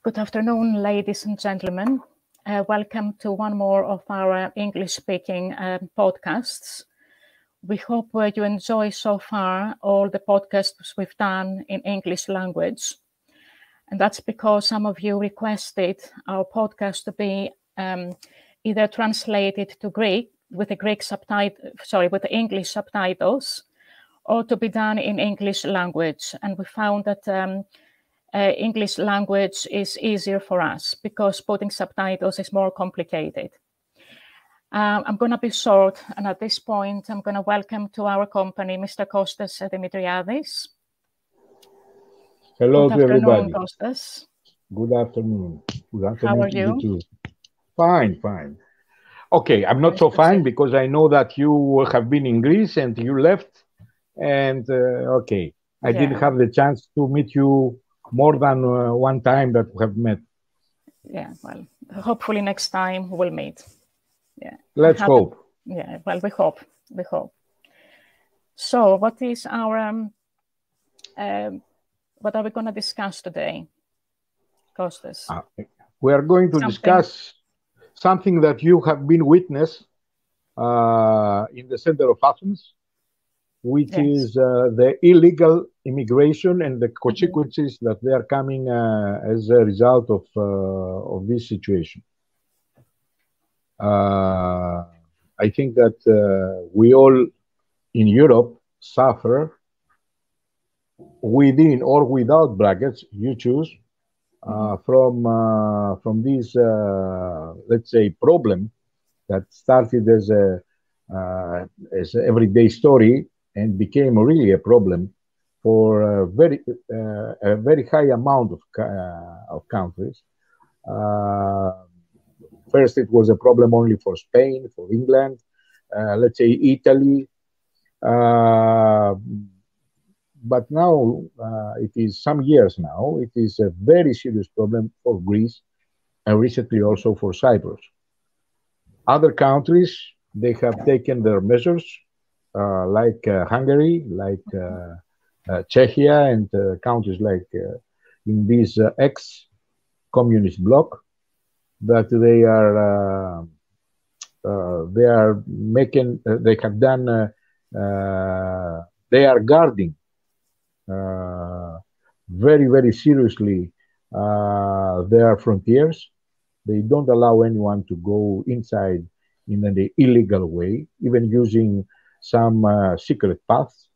Good afternoon, ladies and gentlemen. Welcome to one more of our English-speaking podcasts. We hope you enjoy so far all the podcasts we've done in English language. And that's because some of you requested our podcast to be either translated to Greek with the with the English subtitles, or to be done in English language. And we found that English language is easier for us because putting subtitles is more complicated. I'm going to be short, and at this point, I'm going to welcome to our company Mr. Kostas Dimitriadis. Hello to everybody. Kostas. Good afternoon. Good afternoon. How are you? Too. Fine, fine. Okay, I'm not so fine because I know that you have been in Greece and you left. And okay, I didn't have the chance to meet you more than one time that we have met. Yeah, well, hopefully next time we'll meet. Yeah. Let's hope. Yeah, well, we hope. We hope. So, what is our what are we going to discuss today, Kostas? We are going to discuss something that you have been witness in the center of Athens, which is the illegal immigration and the consequences that they are coming as a result of this situation. I think that we all in Europe suffer within or without brackets, you choose, from this, let's say, problem that started as an everyday story and became really a problem for a very high amount of countries. First, it was a problem only for Spain, for England, let's say Italy. But now, it is some years now, it is a very serious problem for Greece and recently also for Cyprus. Other countries, they have taken their measures, like Hungary, like Czechia, and countries like in this ex-communist bloc, that they are making, they have done, they are guarding very, very seriously their frontiers. They don't allow anyone to go inside in an illegal way, even using some secret paths.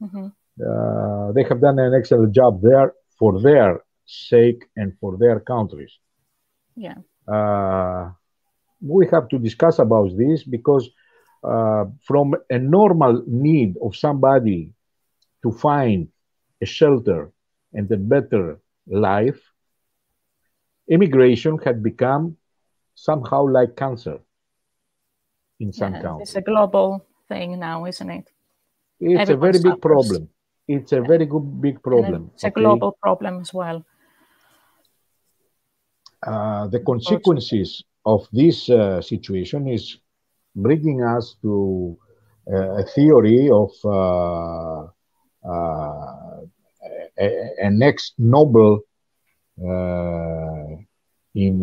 They have done an excellent job there for their sake and for their countries. Yeah. We have to discuss about this because from a normal need of somebody to find a shelter and a better life, immigration had become somehow like cancer in some countries. It's a global thing now, isn't it? It's a very big problem. It's a very big problem. It's a global problem as well. The consequences of this situation is bringing us to a theory of a next Nobel in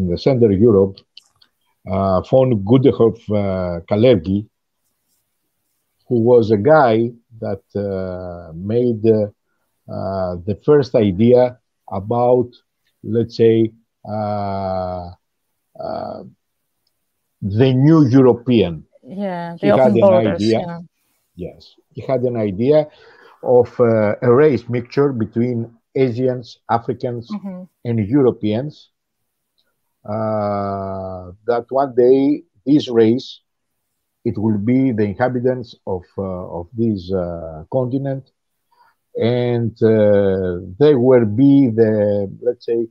the Central Europe, von Gudenhoff-Kalergi, who was a guy that made the first idea about, let's say, the new European. Yeah, the open borders. Yeah. Yes, he had an idea of a race mixture between Asians, Africans, and Europeans. That one day, this race, it will be the inhabitants of this continent, and they will be the, let's say,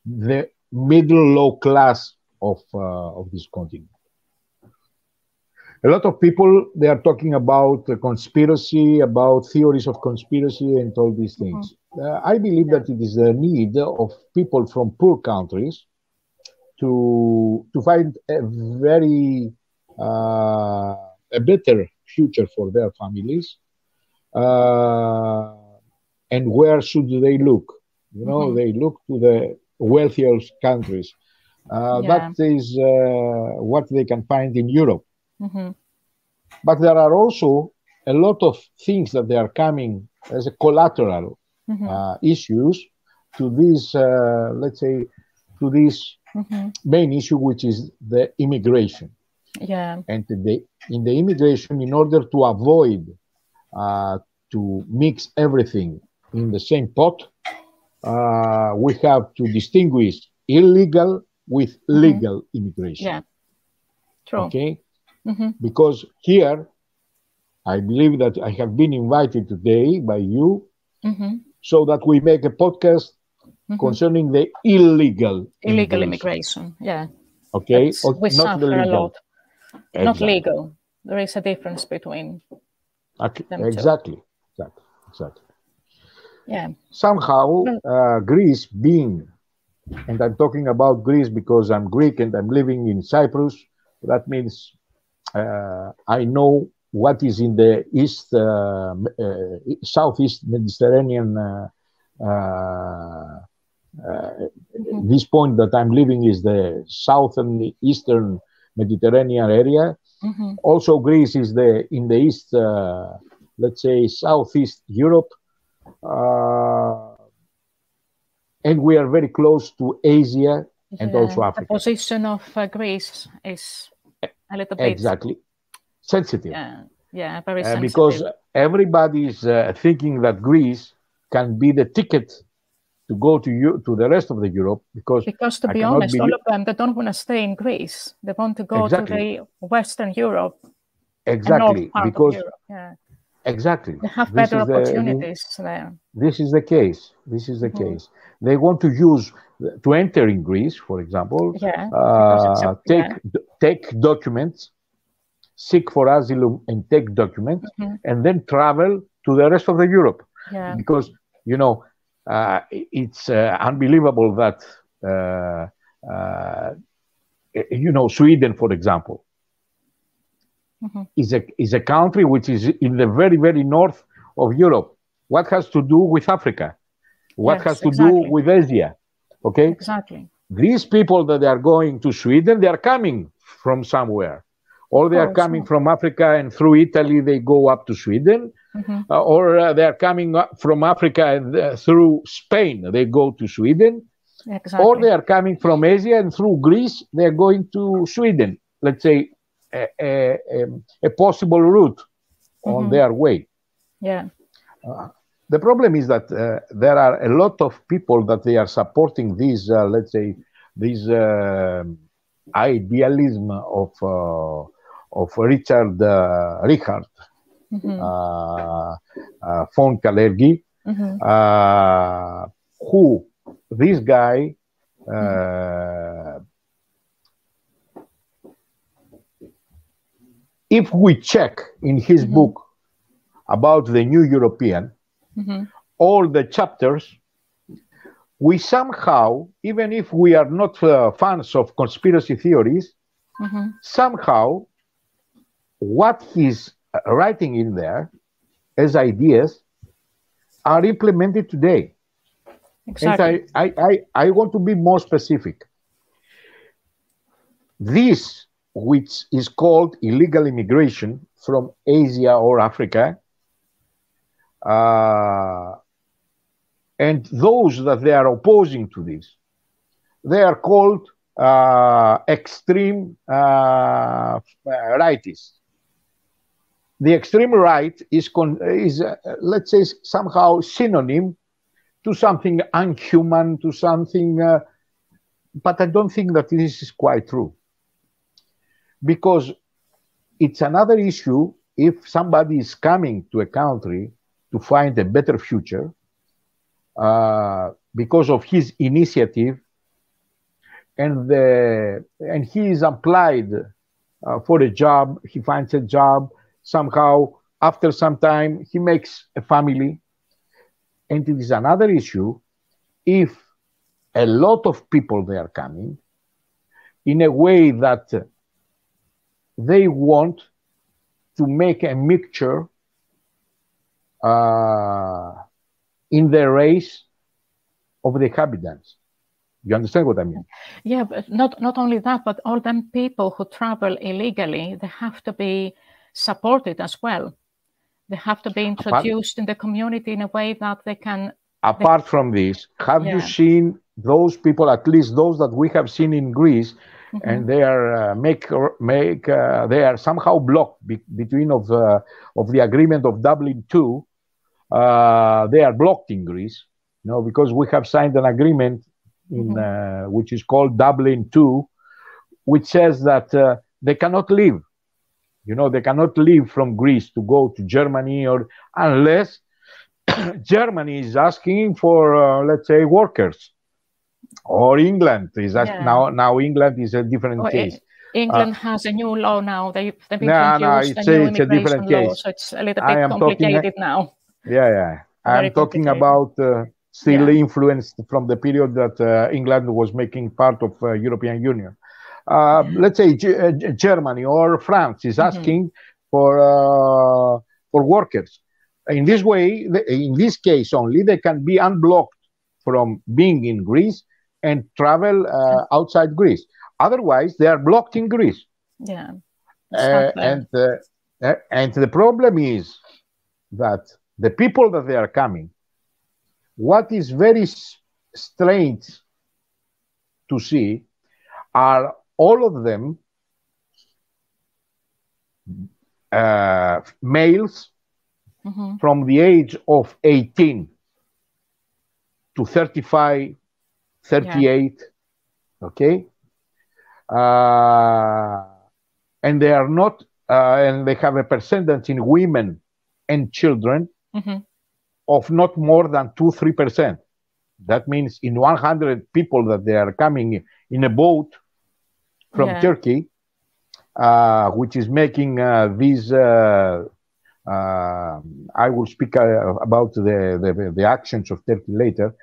the middle low class of this continent. A lot of people, they are talking about conspiracy, about theories of conspiracy and all these things. I believe that it is the need of people from poor countries to find a very a better future for their families. And where should they look? You know, they look to the wealthiest countries. That is what they can find in Europe. But there are also a lot of things that they are coming as a collateral issues to this, let's say, to this main issue, which is the immigration. Yeah. And in the immigration, in order to avoid to mix everything in the same pot, we have to distinguish illegal with legal immigration. Yeah, true. Okay? Because here, I believe that I have been invited today by you so that we make a podcast concerning the illegal immigration. Yeah. Okay? We not the suffer a legal. lot. Exactly. Not legal. There is a difference between them exactly. two. Exactly. Yeah. Somehow, Greece being, and I'm talking about Greece because I'm Greek and I'm living in Cyprus, that means I know what is in the east, southeast Mediterranean. This point that I'm living is the southern eastern Mediterranean area. Also, Greece is in the east, let's say, southeast Europe. And we are very close to Asia and also Africa. The position of Greece is a little bit sensitive. Yeah, very sensitive. Because everybody is thinking that Greece can be the ticket to go to the rest of the Europe, because to be honest, all of them, they don't want to stay in Greece. They want to go to the Western Europe. Exactly, because of Europe. Yeah. Exactly. They have better opportunities there. This is the case. They want to enter in Greece, for example, take documents, seek for asylum and take documents, and then travel to the rest of the Europe. Yeah. Because, you know, it's unbelievable that, you know, Sweden, for example, is a country which is in the very, very north of Europe. What has to do with Africa? What has to do with Asia? Okay? Exactly. These people that are going to Sweden, they are coming from somewhere. Or they are coming from Africa and through Italy they go up to Sweden. Or they are coming from Africa and through Spain they go to Sweden. Exactly. Or they are coming from Asia and through Greece they are going to Sweden. Let's say a possible route on their way. Yeah. The problem is that there are a lot of people that they are supporting these, let's say, this idealism of Richard von Kalergi, who this guy if we check in his book about the New European, all the chapters, we somehow, even if we are not fans of conspiracy theories, somehow what he's writing in there as ideas are implemented today. Exactly. And I want to be more specific. This, which is called illegal immigration from Asia or Africa, and those that they are opposing to this, they are called extreme rightists. The extreme right is let's say, somehow synonym to something unhuman, to something, but I don't think that this is quite true. Because it's another issue if somebody is coming to a country to find a better future because of his initiative, and he is applied for a job, he finds a job, somehow after some time he makes a family. And it is another issue if a lot of people they are coming in a way that they want to make a mixture in their race of the inhabitants. You understand what I mean? Yeah, but not only that, but all them people who travel illegally, they have to be supported as well. They have to be introduced in the community in a way that they can. Apart from this, have you seen those people, at least those that we have seen in Greece, and they are they are somehow blocked between of the agreement of Dublin II. They are blocked in Greece, because we have signed an agreement in which is called Dublin II, which says that they cannot leave. They cannot leave from Greece to go to Germany, or unless Germany is asking for, let's say, workers, or England is asking. Now England is a different case. England has a new law now. They've introduced a new immigration law, so it's a little bit complicated now. I'm talking about still influenced from the period that England was making part of European Union. Let's say Germany or France is asking for workers. In this way, in this case only, they can be unblocked from being in Greece and travel outside Greece. Otherwise, they are blocked in Greece. Yeah. And the problem is that the people that they are coming, what is very strange to see are all of them males from the age of 18 to 35, 38, okay? And they are not, and they have a percentage in women and children of not more than 2-3%. That means in 100 people that they are coming in a boat from Turkey, which is making these. I will speak about the actions of Turkey later.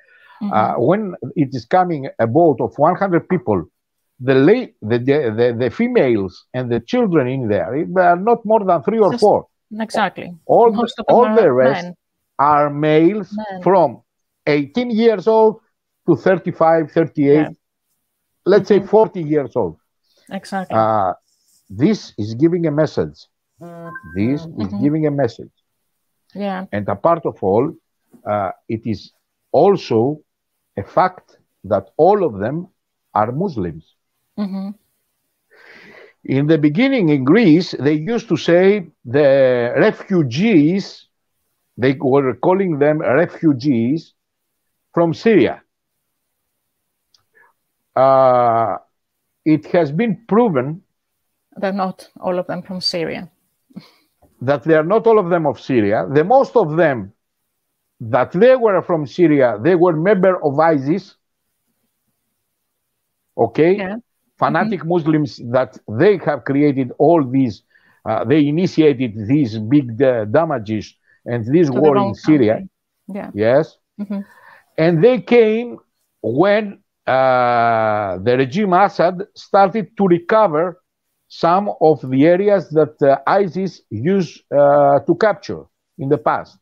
When it is coming a boat of 100 people, the females and the children in there are not more than 3 or 4. Exactly. All the rest are males from 18 years old to 35, 38, let's say 40 years old. Exactly. This is giving a message. This is giving a message. Yeah. And apart of all, it is also a fact that all of them are Muslims. In the beginning in Greece, they used to say the refugees, they were calling them refugees from Syria. It has been proven they're not all of them from Syria. That they are not all of them of Syria. The most of them that they were from Syria, they were member of ISIS. Okay? Yeah. Fanatic Muslims that they have created all these, they initiated these big damages and this war in Syria. Yeah. Yes. And they came when the regime Assad started to recover some of the areas that ISIS used to capture in the past.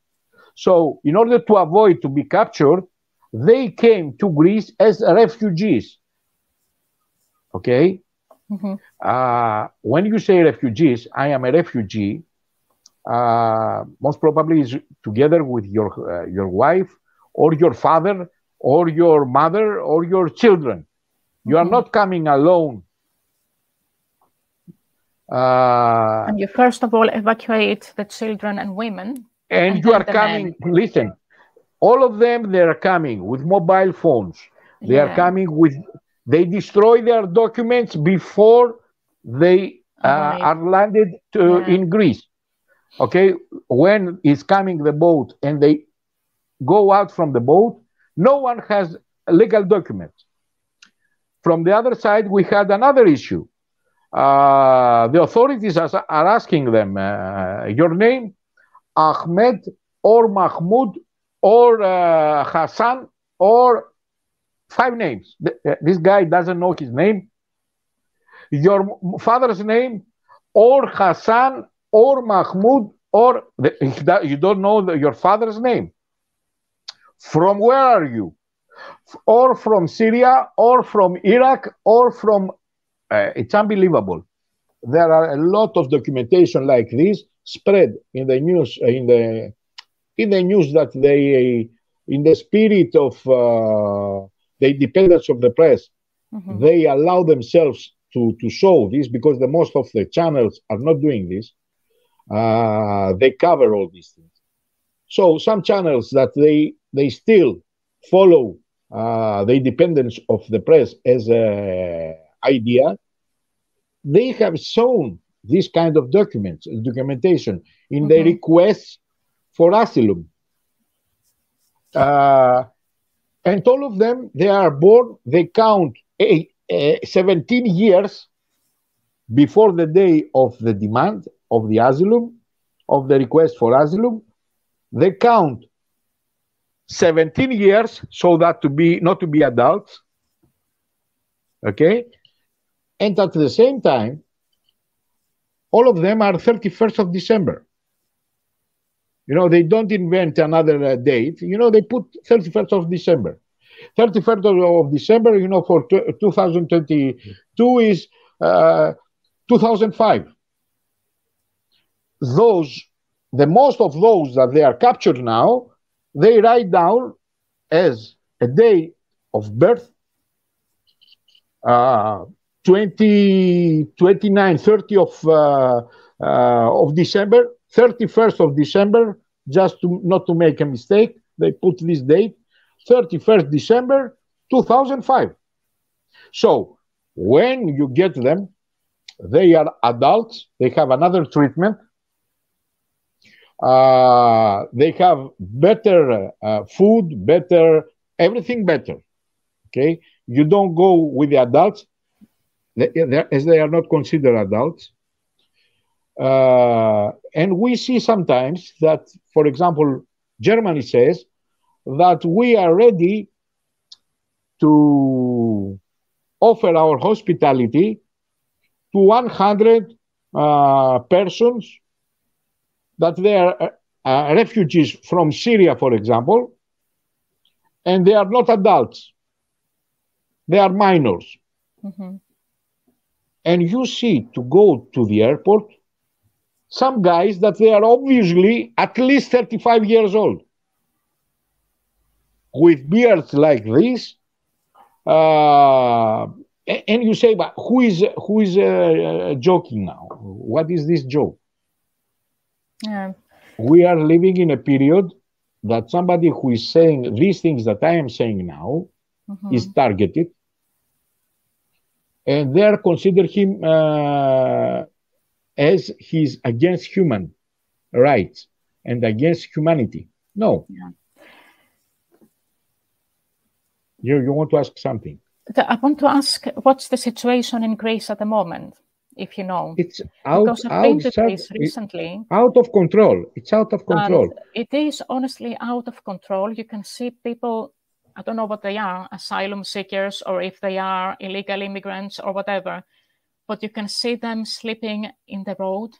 So in order to avoid to be captured, they came to Greece as refugees. Okay? When you say refugees, I am a refugee, most probably is together with your wife or your father or your mother or your children. You are not coming alone. And you first of all evacuate the children and women. And you are coming, listen, all of them, they are coming with mobile phones. They are coming with, they destroy their documents before they are landed in Greece. Okay, when is coming the boat and they go out from the boat, no one has legal documents. From the other side, we had another issue. The authorities are asking them, your name, Ahmed or Mahmoud or Hassan or 5 names. This guy doesn't know his name. Your father's name or Hassan or Mahmoud or you don't know your father's name. From where are you? or from Syria, or from Iraq, or from. It's unbelievable. There are a lot of documentation like this spread in the news, in the news that they, in the spirit of the independence of the press, they allow themselves to show this because the most of the channels are not doing this. They cover all these things. So some channels that they still follow the independence of the press as an idea, they have shown this kind of documentation in the requests for asylum. And all of them, they are born, they count 17 years before the day of the demand of the asylum, of the request for asylum. They count 17 years, so that not to be adults. Okay? And at the same time, all of them are 31st of December. They don't invent another date. They put 31st of December. 31st of December, for 2022 is 2005. The most of those that they are captured now, they write down as a day of birth, 29, 30 of December, 31st of December, just not to make a mistake, they put this date, 31st December 2005. So when you get them, they are adults, they have another treatment, they have better food, better, everything better. Okay? You don't go with the adults, as they are not considered adults. And we see sometimes that, for example, Germany says that we are ready to offer our hospitality to 100 persons that they are refugees from Syria, for example, and they are not adults. They are minors. And you see, to go to the airport, some guys that they are obviously at least 35 years old, with beards like this, and you say, but who is joking now? What is this joke? Yeah. We are living in a period that somebody who is saying these things that I am saying now is targeted, and they are consider him as he's against human rights and against humanity. No. Yeah. You want to ask something? I want to ask, what's the situation in Greece at the moment, if you know? It's out recently. Out of control. It's out of control. It is honestly out of control. You can see people, I don't know what they are, asylum seekers, or if they are illegal immigrants or whatever, but you can see them sleeping in the road.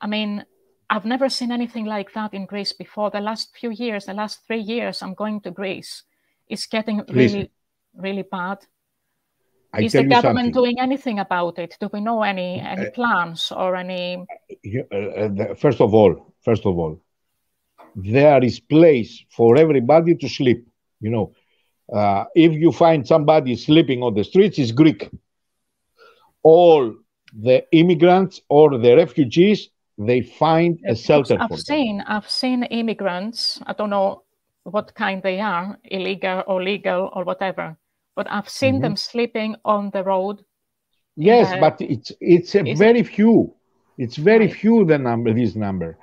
I mean, I've never seen anything like that in Greece before. The last few years, the last 3 years, I'm going to Greece. It's getting really, really bad. Is the government doing anything about it? Do we know any plans or any? First of all, there is place for everybody to sleep. If you find somebody sleeping on the streets, it's Greek. All the immigrants or the refugees, they find a shelter for them. I've seen immigrants. I don't know what kind they are, illegal or legal or whatever. But I've seen them sleeping on the road. Yes, but it's very few. It's very few, this number.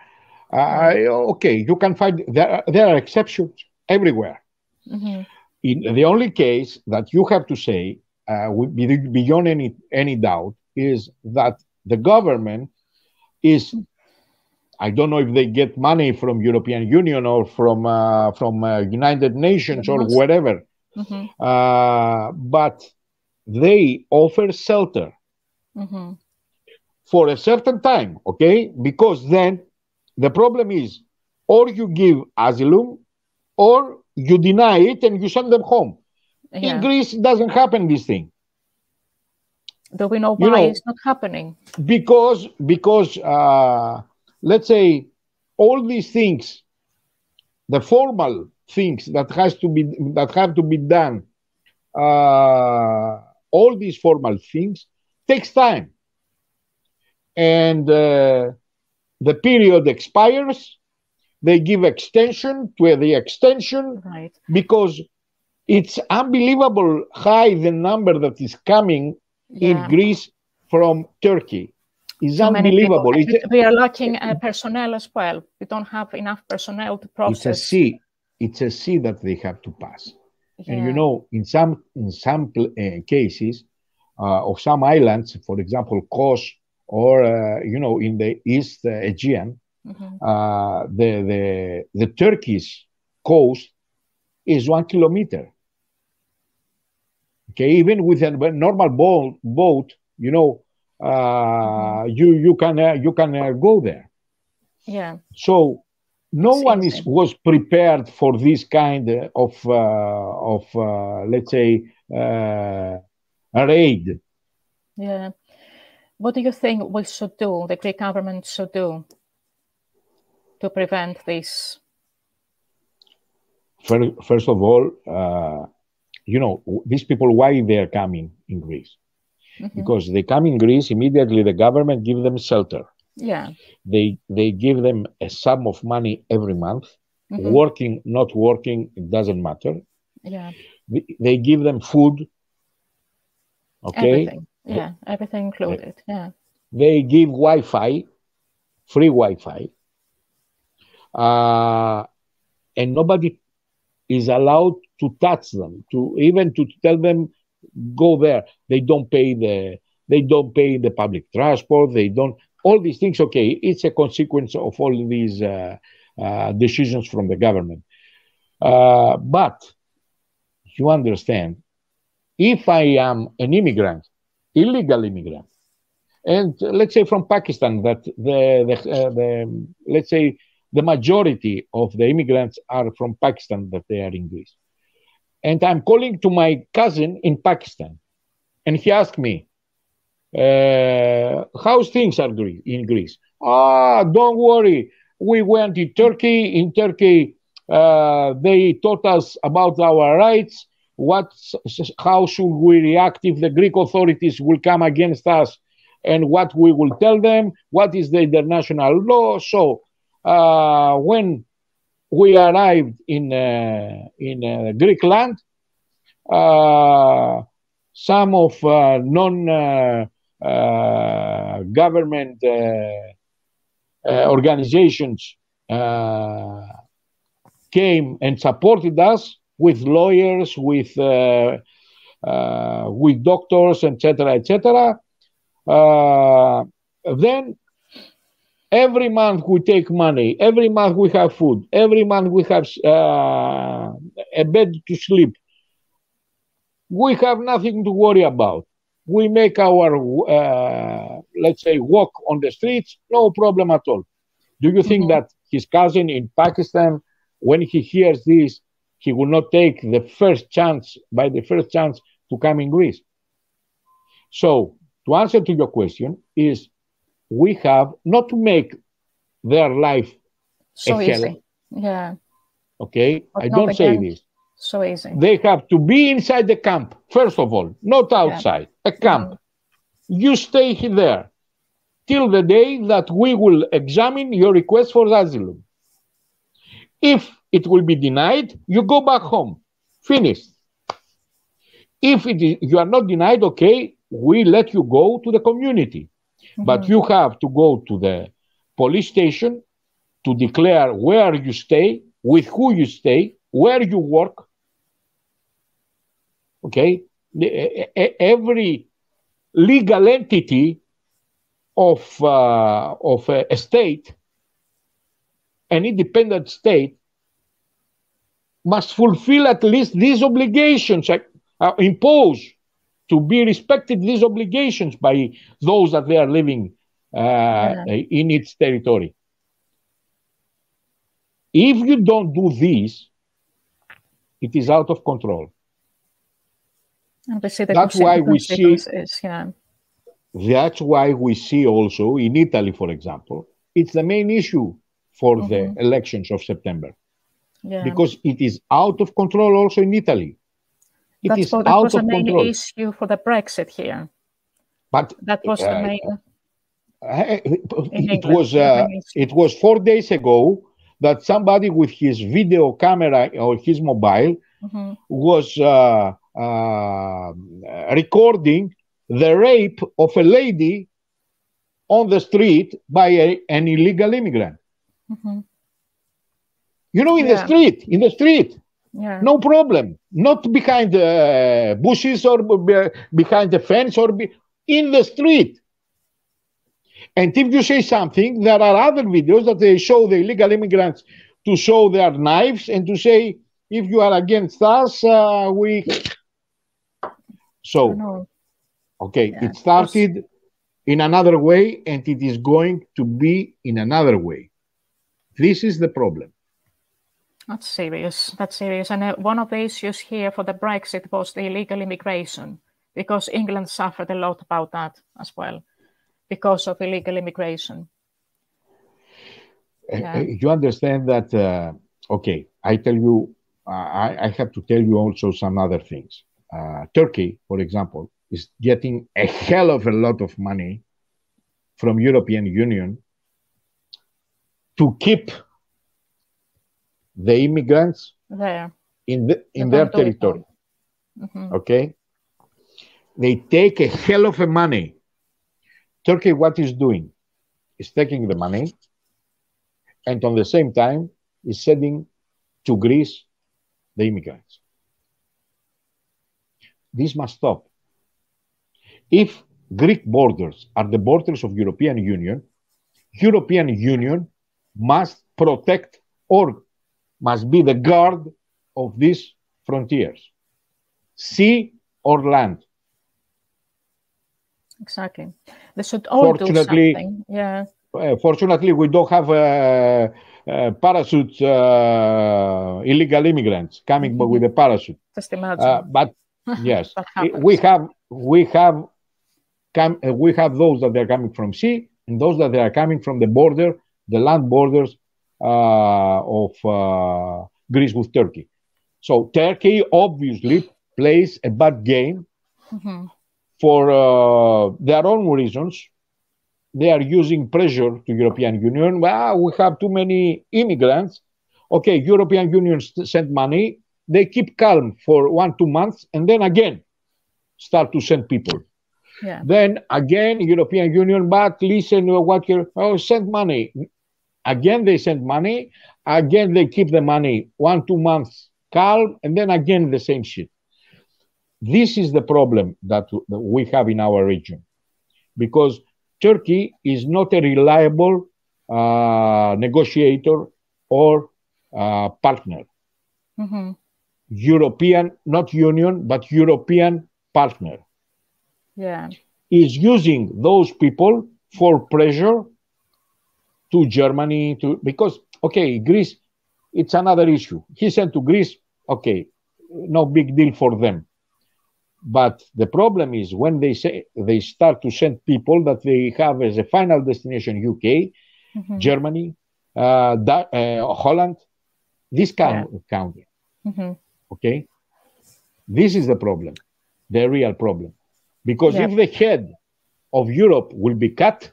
Okay, you can find, there are exceptions everywhere. In the only case that you have to say, beyond any doubt, is that the government is, I don't know if they get money from European Union or from United Nations or wherever, but they offer shelter for a certain time, okay? Because then the problem is, or you give asylum, or you deny it and you send them home. Yeah. In Greece, it doesn't happen, this thing. Do we know why it's not happening? Because let's say all these things, the formal things that have to be done, all these formal things takes time, and the period expires. They give extension to the extension, right? Because it's unbelievable high the number that is coming in Greece from Turkey. It's so unbelievable. We are lacking personnel as well. We don't have enough personnel to process. It's a sea that they have to pass. Yeah. And you know, in some cases of some islands, for example, Kos, or you know, in the East Aegean, the Turkish coast is 1 kilometer. Okay, even with a normal boat, you know, you can go there. Yeah. So no one was prepared for this kind of let's say raid. Yeah. What do you think we should do? The Greek government should do to prevent this? First of all, you know, these people, why they're coming in Greece? Because they come in Greece, immediately the government gives them shelter. Yeah. They give them a sum of money every month. Working, not working, it doesn't matter. Yeah. They give them food. Okay. Everything. Yeah, everything included. Yeah. They give Wi-Fi, free Wi-Fi. And nobody is allowed to touch them, even to tell them go there. They don't pay the public transport. They don't, all these things. Okay, it's a consequence of all these decisions from the government. But you understand, if I am an immigrant, illegal immigrant, and let's say from Pakistan, that let's say the majority of the immigrants are from Pakistan, that they are in Greece. And I'm calling to my cousin in Pakistan, and he asked me, how's things are in Greece? Don't worry. We went to Turkey. In Turkey, they taught us about our rights. How should we react if the Greek authorities will come against us, and what we will tell them? What is the international law? So when we arrived in Greek land, some of non-government organizations came and supported us with lawyers, with doctors, etc., etc. Then every month we take money. Every month we have food. Every month we have a bed to sleep. We have nothing to worry about. We make our, let's say, walk on the streets, no problem at all. Do you think that his cousin in Pakistan, when he hears this, he will not take the first chance to come in Greece? So, to answer to your question is, we have not to make their life so a easy. hell. Yeah. Okay, but I don't say this. So easy. They have to be inside the camp, first of all, not outside. Yeah. A camp. You stay there till the day that we will examine your request for asylum. If it will be denied, you go back home. Finished. If you are not denied, okay, we let you go to the community. But you have to go to the police station to declare where you stay, with who you stay, where you work. Okay? Every legal entity of a state, an independent state, must fulfill at least these obligations, impose to be respected these obligations by those that they are living in its territory. If you don't do this, it is out of control. And we see the That's why we see. Yeah. That's why we see also in Italy, for example, it's the main issue for the elections of September. Yeah. Because it is out of control also in Italy. That was the main issue for the Brexit here. But that was the main. It was 4 days ago that somebody with his video camera or his mobile was recording the rape of a lady on the street by an illegal immigrant. You know, in the street. Yeah. No problem. Not behind bushes or behind the fence or in the street. And if you say something, there are other videos that they show the illegal immigrants to show their knives and to say, if you are against us, we... So, okay, it started in another way and it is going to be in another way. This is the problem. That's serious. That's serious. And one of the issues here for the Brexit was the illegal immigration, because England suffered a lot about that as well, because of illegal immigration. You understand that, okay, I tell you, I have to tell you also some other things. Turkey, for example, is getting a hell of a lot of money from European Union to keep the immigrants there in their territory. Okay, they take a hell of a money. Turkey, what is doing is taking the money and on the same time is sending to Greece the immigrants. This must stop. If Greek borders are the borders of European Union must protect or must be the guard of these frontiers, sea or land. Exactly. They should all do something. Yeah. Fortunately, we don't have parachute illegal immigrants coming with a parachute. Just imagine. But yes, we have those that are coming from sea and those that are coming from the border, the land borders of Greece with Turkey. So Turkey obviously plays a bad game for their own reasons. They are using pressure to European Union. Well, we have too many immigrants. Okay, European Union send money. They keep calm for 1-2 months and then again start to send people. Yeah. Then again, European Union, but listen, send money. Again, they send money. Again, they keep the money 1-2 months calm, and then again the same shit. This is the problem that we have in our region, because Turkey is not a reliable negotiator or partner. European, not union, but European partner. Yeah. Is using those people for pressure to Germany, because, okay, Greece, it's another issue. He sent to Greece, okay, no big deal for them. But the problem is when they start to send people that they have as a final destination UK, Germany, Holland, this kind of country. Okay? This is the problem, the real problem. Because if the head of Europe will be cut,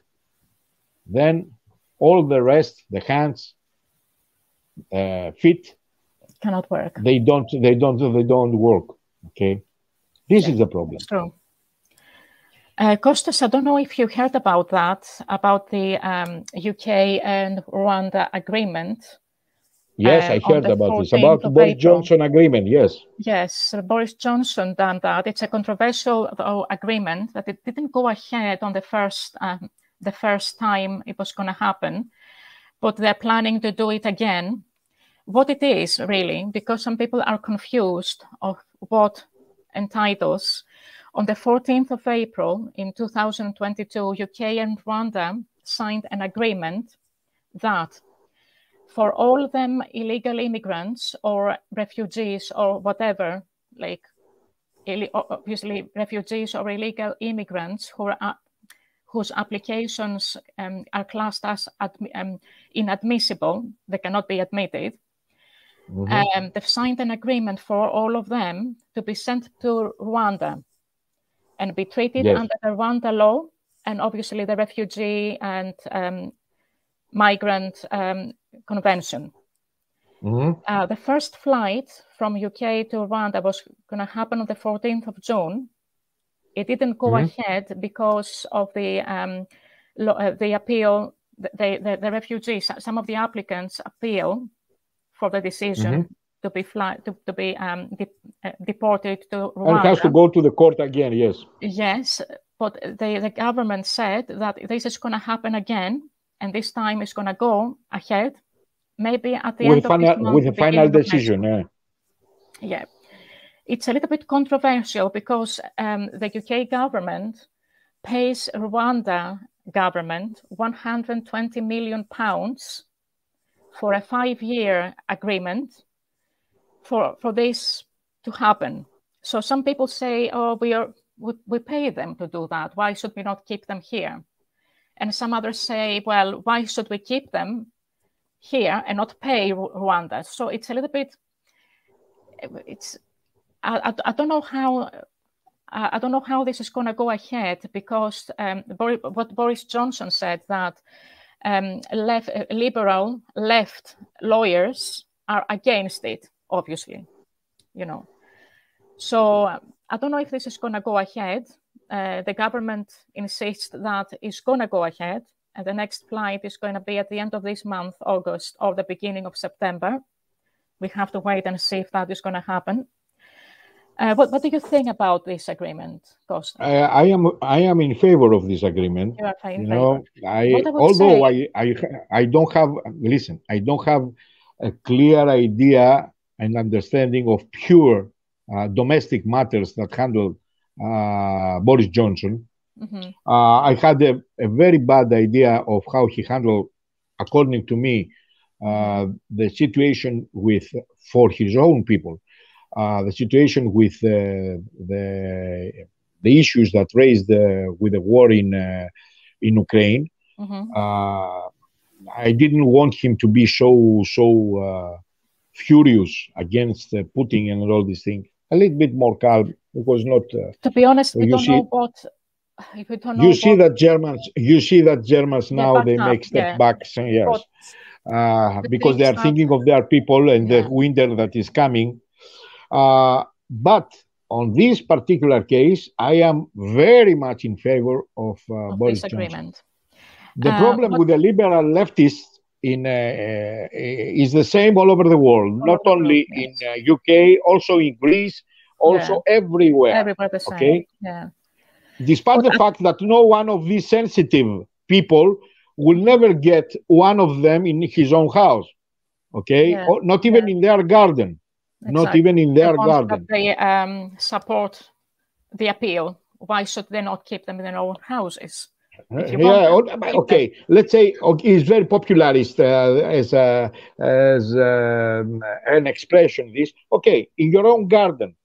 then all the rest, the hands, feet, cannot work. They don't work. Okay, this is the problem. True. Kostas, I don't know if you heard about that, about the UK and Rwanda agreement. Yes, I heard about this, about the Boris Johnson agreement, yes. Yes, Boris Johnson done that. It's a controversial agreement that it didn't go ahead on the first time it was going to happen, but they're planning to do it again. What it is, really, because some people are confused of what entitles. On the 14th of April in 2022, UK and Rwanda signed an agreement that for all them illegal immigrants or refugees or whatever, like obviously refugees or illegal immigrants whose applications are classed as inadmissible, they cannot be admitted. They've signed an agreement for all of them to be sent to Rwanda and be treated under the Rwanda law, and obviously the Refugee and Migrant Convention. The first flight from UK to Rwanda was going to happen on the 14th of June. It didn't go ahead because of the appeal. The refugees, some of the applicants appeal for the decision to be deported to Rwanda. And it has to go to the court again, yes. Yes, but the government said that this is going to happen again, and this time it's going to go ahead, maybe at the end of this month. With a final decision, yeah. It's a little bit controversial because the UK government pays Rwanda government £120 million for a 5-year agreement for this to happen. So some people say, oh, we pay them to do that. Why should we not keep them here? And some others say, well, why should we keep them here and not pay Rwanda? So it's a little bit, I don't know how this is going to go ahead, because what Boris Johnson said, that liberal left lawyers are against it, obviously, So I don't know if this is going to go ahead. The government insists that it's going to go ahead, and the next flight is going to be at the end of this month, August, or the beginning of September. We have to wait and see if that is going to happen. What do you think about this agreement, Costa? I am in favor of this agreement. You are in favor. I don't have. Listen, I don't have a clear idea and understanding of pure domestic matters that handle Boris Johnson. I had a very bad idea of how he handled, according to me, the situation for his own people. The situation with the issues that raised with the war in Ukraine. I didn't want him to be so furious against Putin and all these things. A little bit more calm. It was not. To be honest, we don't know what. If we don't know you see that Germans now they make step backs. Yes, because they are thinking of their people and the winter that is coming. But on this particular case, I am very much in favor of Boris Johnson. The problem with the liberal leftists is the same all over the world, not only in UK, also in Greece, also everywhere. Everywhere the same. Okay? Despite the fact that no one of these sensitive people will never get one of them in his own house. Okay? Or not even in their garden. Exactly. Not even in their garden. They support the appeal. Why should they not keep them in their own houses? Okay. Let's say he's very popularist as an expression. This in your own garden.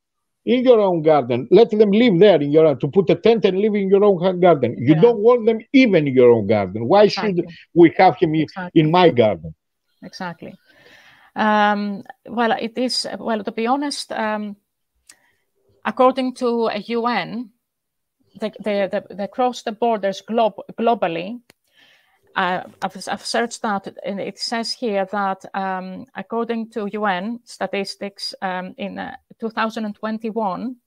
In your own garden, let them live there in your to put a tent and live in your own garden. You don't want them even in your own garden. Why should we have him in my garden? Exactly. Well, it is. Well, to be honest, according to a UN, they cross the borders globally. I've searched that, and it says here that according to UN statistics, in 2021,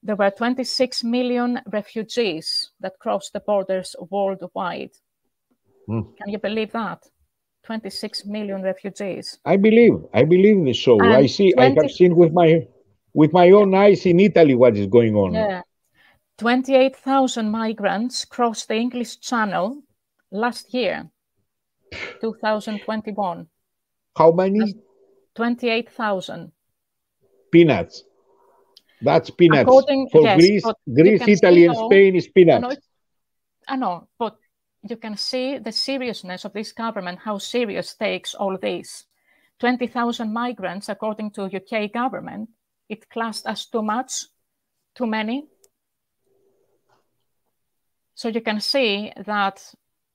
there were 26 million refugees that crossed the borders worldwide. Can you believe that? 26 million refugees. I believe this. So I have seen with my own eyes in Italy what is going on. Yeah, 28,000 migrants crossed the English Channel last year, 2021. How many? 28,000. Peanuts. That's peanuts. For Greece, Italy, and Spain is peanuts. I know, but you can see the seriousness of this government, how serious takes all this. 20,000 migrants, according to UK government, it classed as too much, too many. So you can see that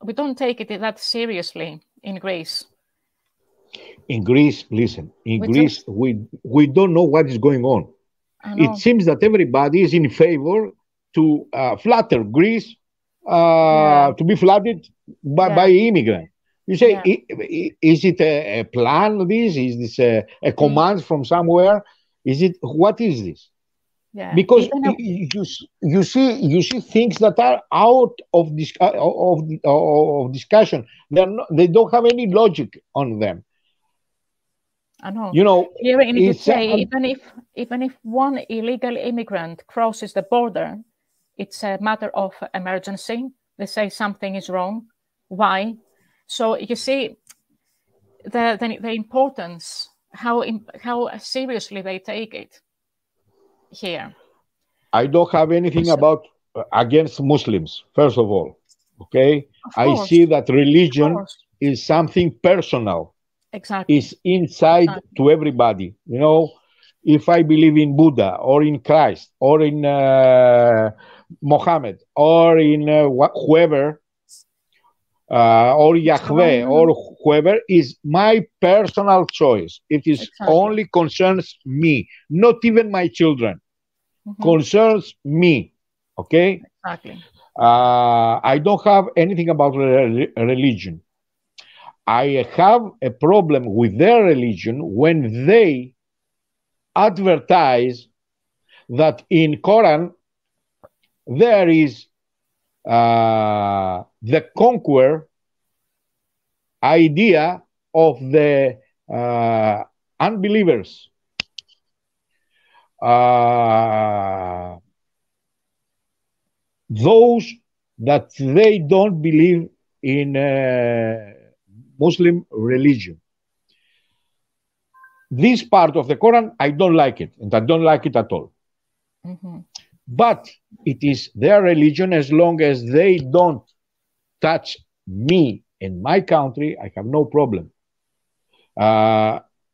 we don't take it that seriously in Greece. In Greece, listen, in Greece, we don't know what is going on. It seems that everybody is in favor to flatter Greece, to be flooded by immigrants. You say, is it a plan? Is this a command from somewhere? What is this? Yeah. Because you see things that are out of discussion. They don't have any logic on them. I know. You know, here in the UK, even if one illegal immigrant crosses the border, it's a matter of emergency. They say something is wrong. Why? So you see the importance, how seriously they take it here. I don't have anything against Muslims, first of all. Okay, I see that religion is something personal. Exactly. It's inside to everybody. You know, if I believe in Buddha or in Christ or in Mohammed or in whoever, or Yahweh or whoever, is my personal choice. It is only concerns me, not even my children. Concerns me. Okay? Exactly. I don't have anything about religion. I have a problem with their religion when they advertise that in Quran there is the conquer idea of the unbelievers. Those that they don't believe in Muslim religion. This part of the Quran, I don't like it, and I don't like it at all. But it is their religion. As long as they don't touch me and my country, I have no problem.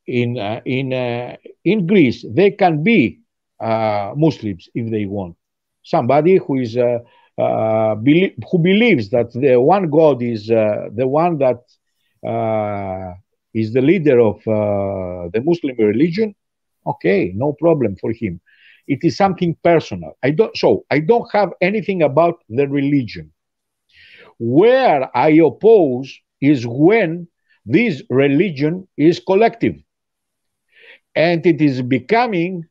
In Greece, they can be Muslims if they want. Somebody who is who believes that the one God is the one that is the leader of the Muslim religion. Okay, no problem for him. It is something personal. I don't have anything about the religion. Where I oppose is when this religion is collective and it is becoming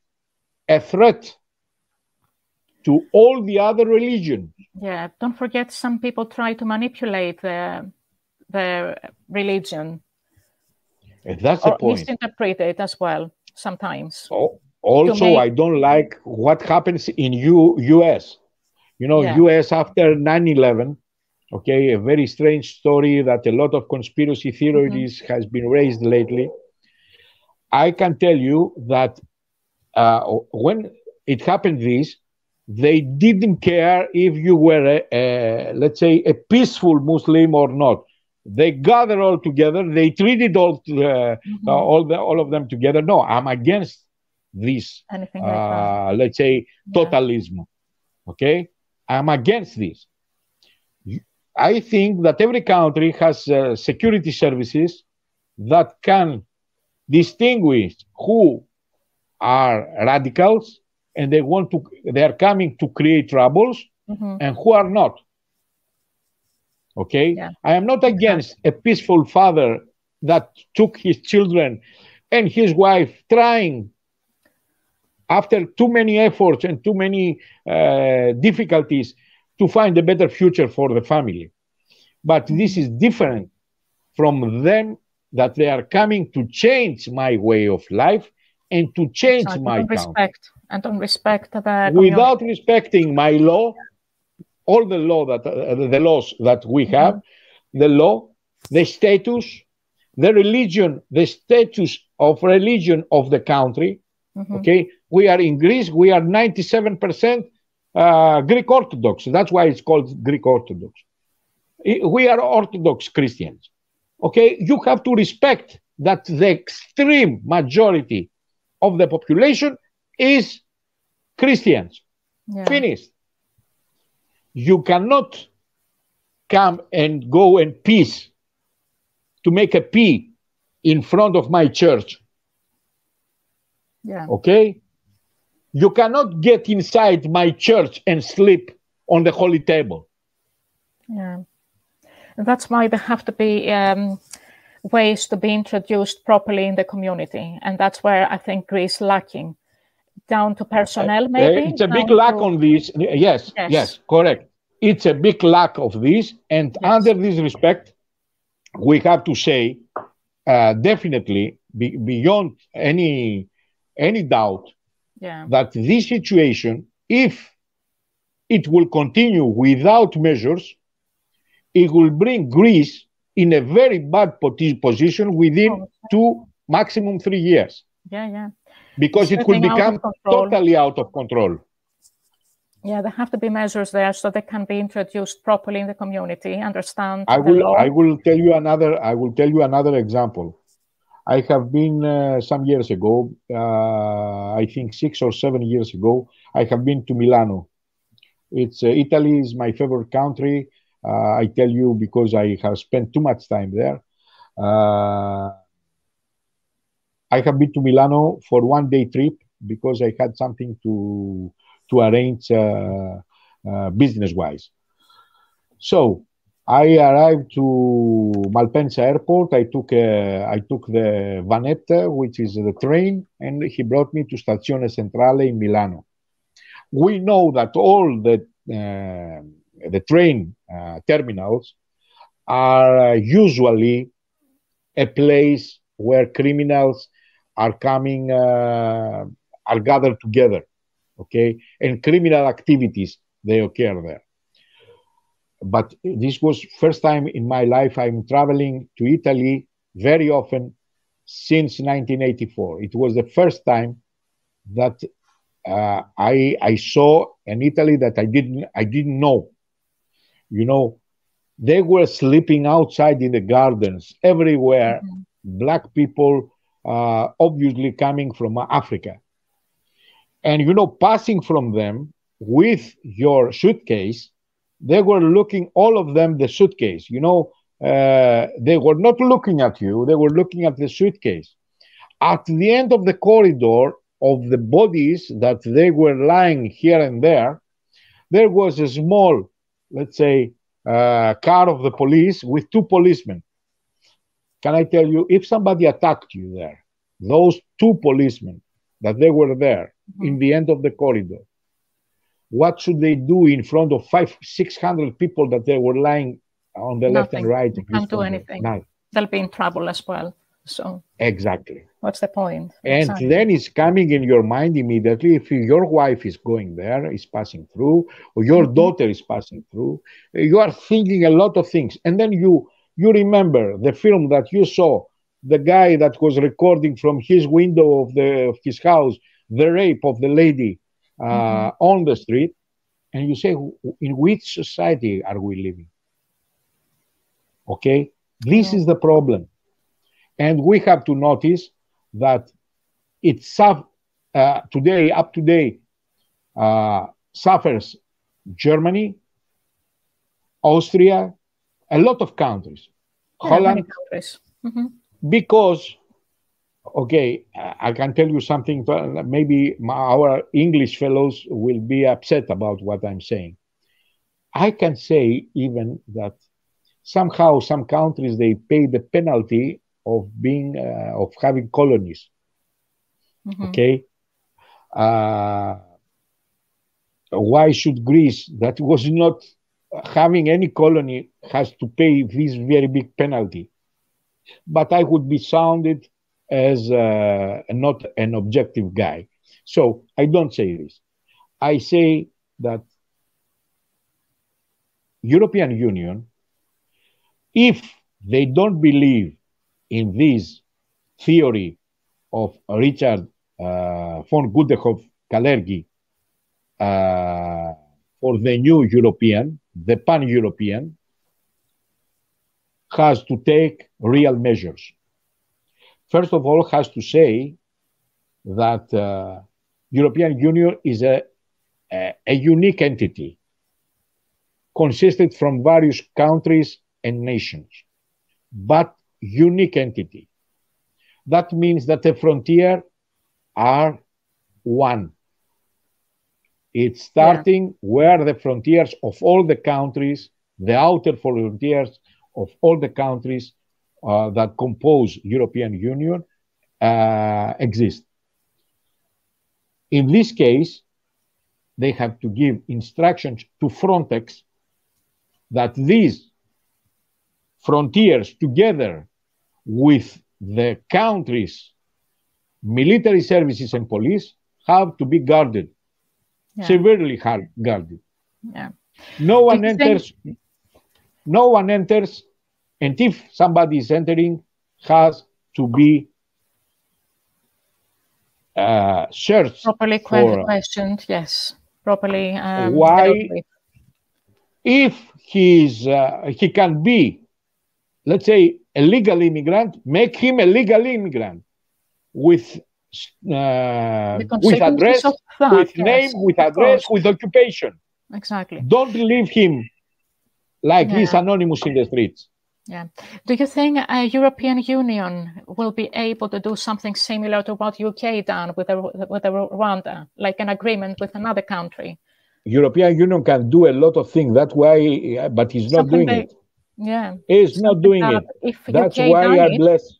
a threat to all the other religions. Yeah, don't forget, some people try to manipulate the religion. And that's the point. Misinterpret it as well sometimes. Also, I don't like what happens in U.S. You know, U.S. after 9/11. Okay, a very strange story that a lot of conspiracy theories has been raised lately. I can tell you that when it happened, they didn't care if you were, let's say, a peaceful Muslim or not. They gathered all together. They treated all of them together. No, I'm against this. Anything like that. Let's say totalism. Okay, I'm against this. I think that every country has security services that can distinguish who are radicals and they are coming to create troubles, and who are not. Okay? Yeah. I am not against a peaceful father that took his children and his wife trying, after too many efforts and too many difficulties, to find a better future for the family. But this is different from them, that they are coming to change my way of life and to change my country. And don't respect the without respecting my law, all the laws that we have, the law, the status, the religion, the status of religion of the country. Okay, we are in Greece. We are 97% Greek Orthodox. That's why it's called Greek Orthodox. We are Orthodox Christians. Okay, you have to respect that the extreme majority of the population is Christians. Yeah. Finished. You cannot come and go and piss to make a pee in front of my church. Yeah. Okay? You cannot get inside my church and sleep on the holy table. Yeah. And that's why there have to be ways to be introduced properly in the community. And that's where I think Greece lacking. Down to personnel, maybe? It's a big lack on this. Yes, correct. It's a big lack of this. And under this respect, we have to say, definitely, beyond any doubt, that this situation, if it will continue without measures, it will bring Greece in a very bad position within 2, maximum 3 years. Yeah. Because it will become totally out of control. Yeah, there have to be measures there so they can be introduced properly in the community, understand I the law. I will tell you another example. I have been some years ago, I think 6 or 7 years ago, I have been to Milano. Italy is my favorite country. I tell you because I have spent too much time there. I have been to Milano for 1-day trip because I had something to arrange business-wise. So I arrived to Malpensa Airport. I took the Vanette, which is the train, and he brought me to Stazione Centrale in Milano. We know that all the train terminals are usually a place where criminals are coming, are gathered together, okay? And criminal activities, they occur there. But this was first time in my life I'm traveling to Italy very often since 1984. It was the first time that I saw an Italy that I didn't know. You know, they were sleeping outside in the gardens everywhere. Mm-hmm. Black people, obviously coming from Africa. And, you know, passing from them with your suitcase, they were looking, all of them, the suitcase. You know, they were not looking at you. They were looking at the suitcase. At the end of the corridor of the bodies that they were lying here and there was a small, let's say, car of the police with 2 policemen. Can I tell you, if somebody attacked you there, those 2 policemen that they were there in the end of the corridor, what should they do in front of 500-600 people that they were lying on the left and right? They can't do anything. They'll be in trouble as well. So exactly. What's the point? And then it's coming in your mind immediately. If your wife is going there, is passing through, or your daughter is passing through, you are thinking a lot of things. And then you remember the film that you saw, the guy that was recording from his window of his house, the rape of the lady on the street. And you say, in which society are we living? Okay, this is the problem. And we have to notice that it's today, up to date, suffers Germany, Austria, a lot of countries, Holland, countries. Because, okay, I can tell you something, maybe our English fellows will be upset about what I'm saying. I can say even that somehow some countries, they pay the penalty of being, of having colonies. Okay? Why should Greece, that was not having any colony, has to pay this very big penalty? But I would be sounded as not an objective guy. So I don't say this. I say that European Union, if they don't believe in this theory of Richard von Gudenhoff-Kalergi for the new European, the pan-European, has to take real measures. First of all, has to say that European Union is a unique entity, consisted from various countries and nations, but unique entity. That means that the frontier are one. It's starting where the frontiers of all the countries, the outer frontiers of all the countries that compose European Union exist. In this case, they have to give instructions to Frontex that these frontiers, together with the countries' military services and police, have to be guarded, severely guarded. No one enters, and if somebody is entering, has to be searched. Properly questioned, yes. Properly. Why? If he can be, let's say, a legal immigrant, make him a legal immigrant with address, with name, with address, with occupation. Exactly. Don't leave him like this anonymous in the streets. Yeah. Do you think European Union will be able to do something similar to what UK done with Rwanda, like an agreement with another country? European Union can do a lot of things. That's why, but he's not doing it. Yeah, he's not doing it. That's why I bless.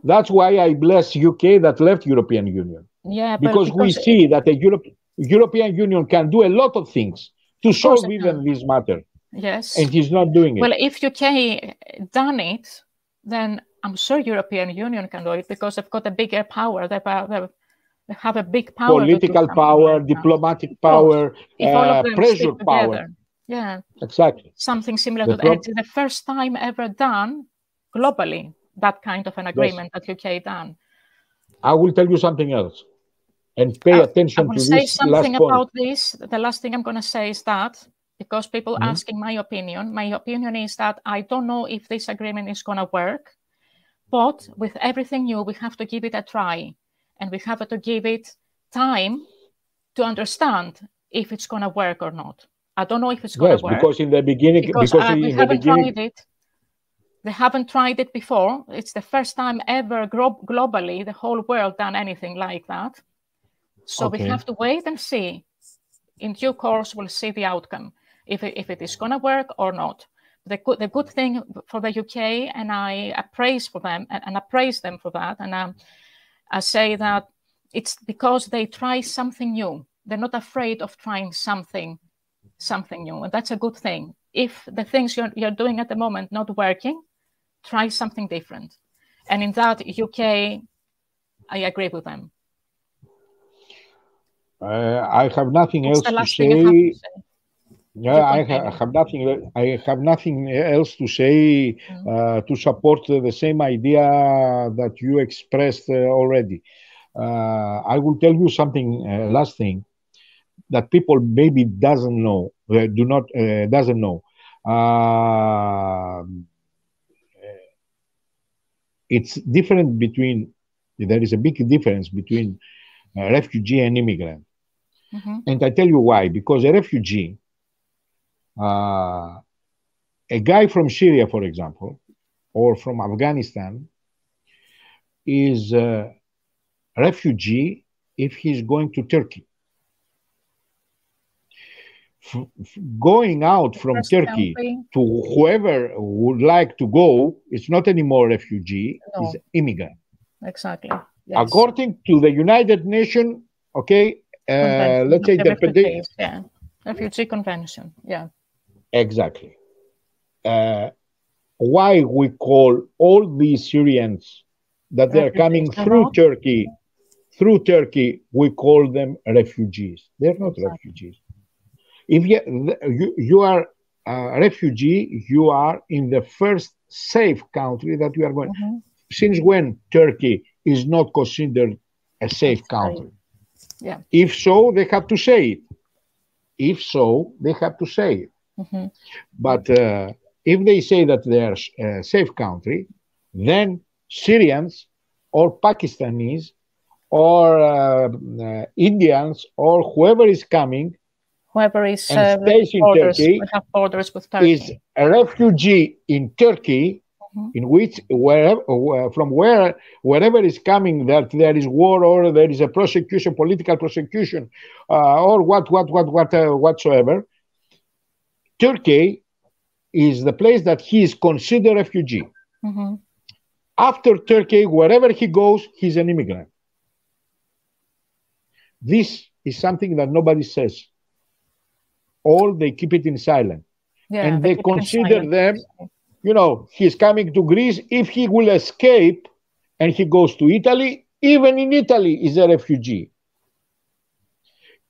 That's why I bless UK that left European Union. Yeah, because we see that the European Union can do a lot of things to solve even this matter. Yes, and he's not doing it. Well, if UK done it, then I'm sure European Union can do it because they've got a bigger power. They have a big power. Political power, diplomatic power, pressure power. Yeah, exactly. Something similar to that. It's the first time ever done globally, that kind of an agreement that UK done. I will tell you something else, and pay attention to this. I will say something about this. The last thing I'm going to say is that, because people asking my opinion is that I don't know if this agreement is going to work, but with everything new, we have to give it a try, and we have to give it time to understand if it's going to work or not. I don't know if it's going to work. Because in the beginning, they haven't tried it before. It's the first time ever globally, the whole world done anything like that. So we have to wait and see. In due course, we'll see the outcome, if it is going to work or not. The good thing for the UK, and I praise for them, and I praise them for that, and I say that it's because they try something new. They're not afraid of trying something new, and that's a good thing. If the things you're doing at the moment not working, try something different. And in that, UK, I agree with them. I have nothing else to say. Yeah, I have nothing. I have nothing else to say to support the same idea that you expressed already. I will tell you something. Last thing that people maybe doesn't know. Doesn't know. It's different between. There is a big difference between refugee and immigrant. And I tell you why. Because a refugee, a guy from Syria, for example, or from Afghanistan, is a refugee if he's going to Turkey. Going out from Turkey to whoever would like to go, it's not anymore refugee, it's immigrant. Exactly. Yes. According to the United Nations, let's say the Refugee Convention. Yeah. Exactly. Why we call all these Syrians that they are coming through Turkey, we call them refugees. They're not refugees. If you are a refugee, you are in the first safe country that you are going. Since when Turkey is not considered a safe country? Yeah. If so, they have to say it. But if they say that they are a safe country, then Syrians or Pakistanis or Indians or whoever is coming and stays in Turkey we have borders with Turkey. Is a refugee in Turkey, in which wherever is coming that there is war or there is a prosecution, political prosecution, or whatsoever. Turkey is the place that he is considered refugee. After Turkey, wherever he goes, he's an immigrant. This is something that nobody says. All they keep it in silence. Yeah, and they consider them, you know, he's coming to Greece. If he will escape and he goes to Italy, even in Italy is a refugee.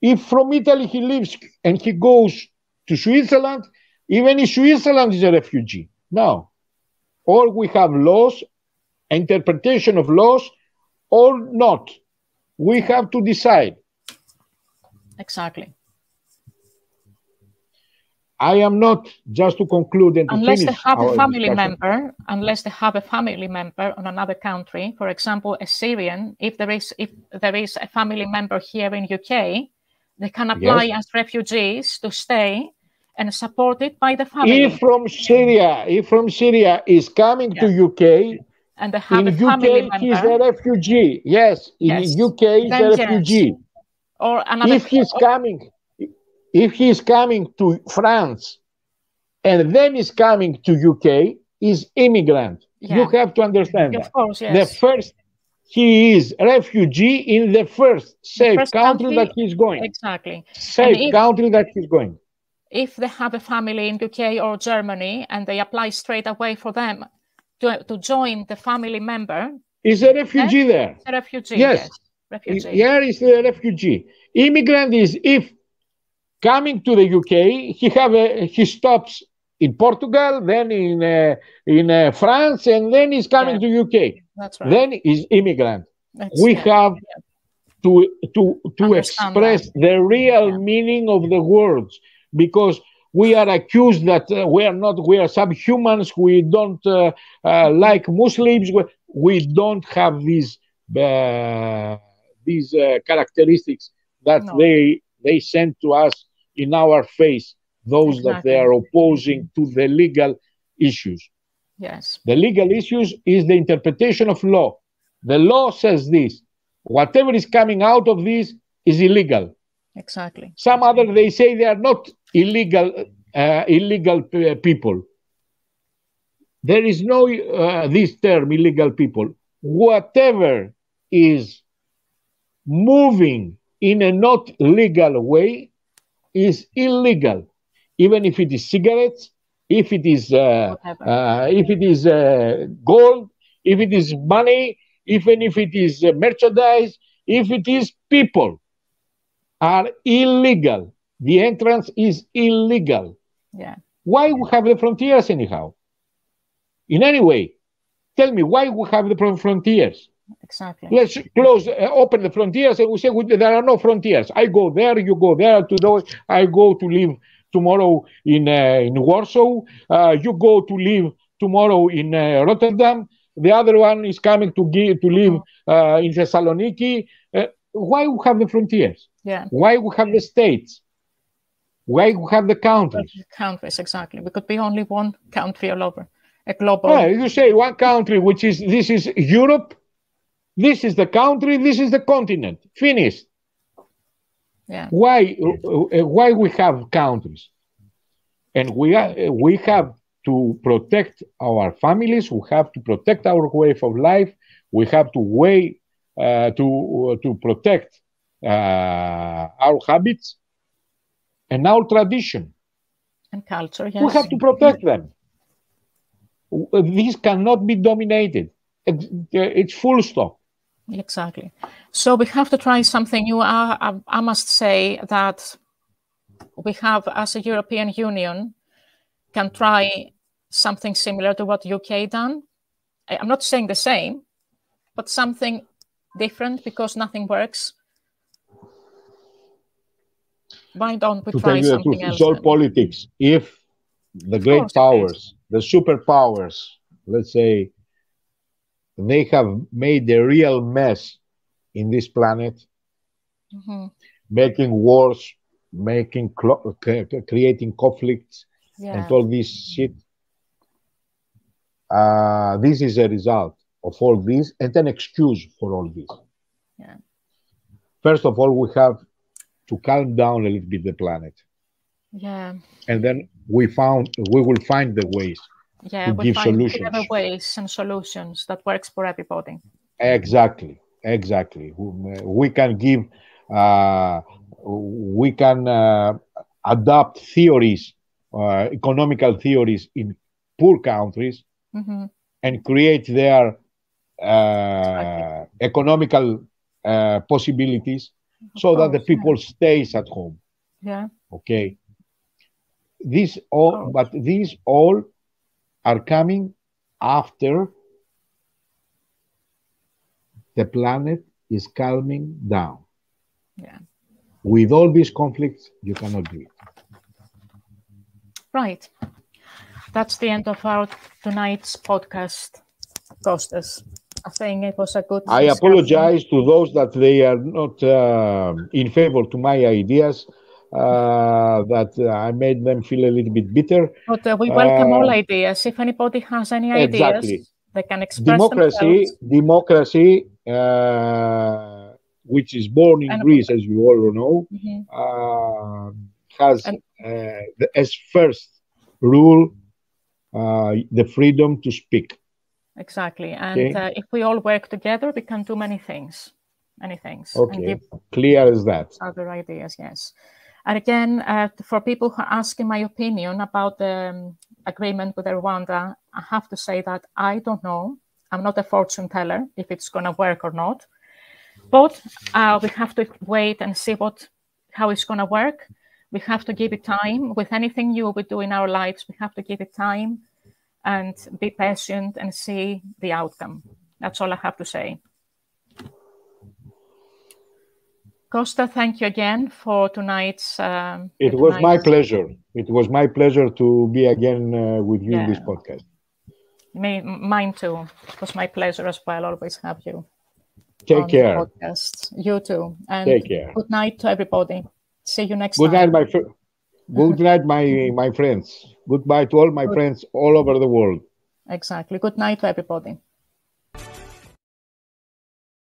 If from Italy he leaves and he goes to Switzerland, even in Switzerland is a refugee. No. Or we have laws, interpretation of laws, or not. We have to decide. Exactly. I am not, just to conclude and to unless finish they have a family discussion. member, unless they have a family member on another country, for example, a Syrian, if there is a family member here in UK, they can apply as refugees to stay and supported by the family. If from Syria is coming to UK, and they have in a family UK member, he's a refugee. Yes, in UK he's a refugee. Or another, if he's coming to France and then he's coming to UK, is immigrant. You have to understand that. Of course, The first, he is refugee in the first safe country that he's going. Exactly. Safe country that he's going. If they have a family in UK or Germany and they apply straight away for them to join the family member, is a refugee there. A refugee, yes. Refugee. Here is a refugee. Immigrant is if coming to the UK, he stops in Portugal, then in France, and then he's coming to UK. That's right. Then he's immigrant. We have to express the real meaning of the words, because we are accused that we are subhumans. We don't like Muslims. We don't have these characteristics that they send to us in our face, those that they are opposing to the legal issues. Yes. The legal issues is the interpretation of law. The law says this. Whatever is coming out of this is illegal. Exactly. Some other, they say they are not illegal people. There is no this term, illegal people. Whatever is moving in a not legal way is illegal, even if it is cigarettes, if it is gold, if it is money, even if it is merchandise, if it is people, are illegal. The entrance is illegal. Yeah. Why we have the frontiers anyhow? In any way, tell me why we have the frontiers. Exactly. Let's open the frontiers, and we say there are no frontiers. I go there, you go there. To those, I go to live tomorrow in Warsaw. You go to live tomorrow in Rotterdam. The other one is coming to live in Thessaloniki. Why we have the frontiers? Yeah. Why we have the states? Why we have the countries? Countries, exactly. We could be only one country all over. A global. Yeah, you say one country, this is Europe. This is the country, this is the continent. Finished. Yeah. Why we have countries? And we have to protect our families, we have to protect our way of life, we have to protect our habits and our tradition. And culture, yes. We have to protect them. These cannot be dominated. It's full stop. Exactly. So we have to try something new. I must say that we have, as a European Union, can try something similar to what UK done. I'm not saying the same, but something different, because nothing works. Why don't we try something else? It's all politics. If the great powers the superpowers, let's say, they have made a real mess in this planet, making wars, creating conflicts, and all this shit. This is a result of all this and an excuse for all this. Yeah. First of all, we have to calm down a little bit the planet. Yeah. And then we will find the ways to give solutions. Clever ways and solutions that works for everybody. Exactly. We can give, we can adopt theories, economical theories in poor countries, and create their economical possibilities so that the people stays at home. Yeah. Okay. These all are coming after the planet is calming down. Yeah. With all these conflicts, you cannot do it. Right. That's the end of our tonight's podcast, Kostas. I think it was a good discussion. I apologize to those that they are not in favor to my ideas, that I made them feel a little bit bitter. But we welcome all ideas. If anybody has any ideas, they can express themselves. Democracy, which is born in Greece, as you all know, has as first rule the freedom to speak. Exactly. And if we all work together, we can do many things. Okay. And give clear as that. Other ideas, yes. And again, for people who are asking my opinion about the agreement with Rwanda, I have to say that I don't know. I'm not a fortune teller if it's going to work or not. But we have to wait and see how it's going to work. We have to give it time. With anything new we do in our lives, we have to give it time and be patient and see the outcome. That's all I have to say. Costa, thank you again for tonight's... It was my pleasure. It was my pleasure to be again with you in this podcast. Mine too. It was my pleasure as well. Always have you. Take care. You too. And take care. Good night to everybody. See you next time. Good night, my friends. Goodbye to all my friends all over the world. Exactly. Good night to everybody.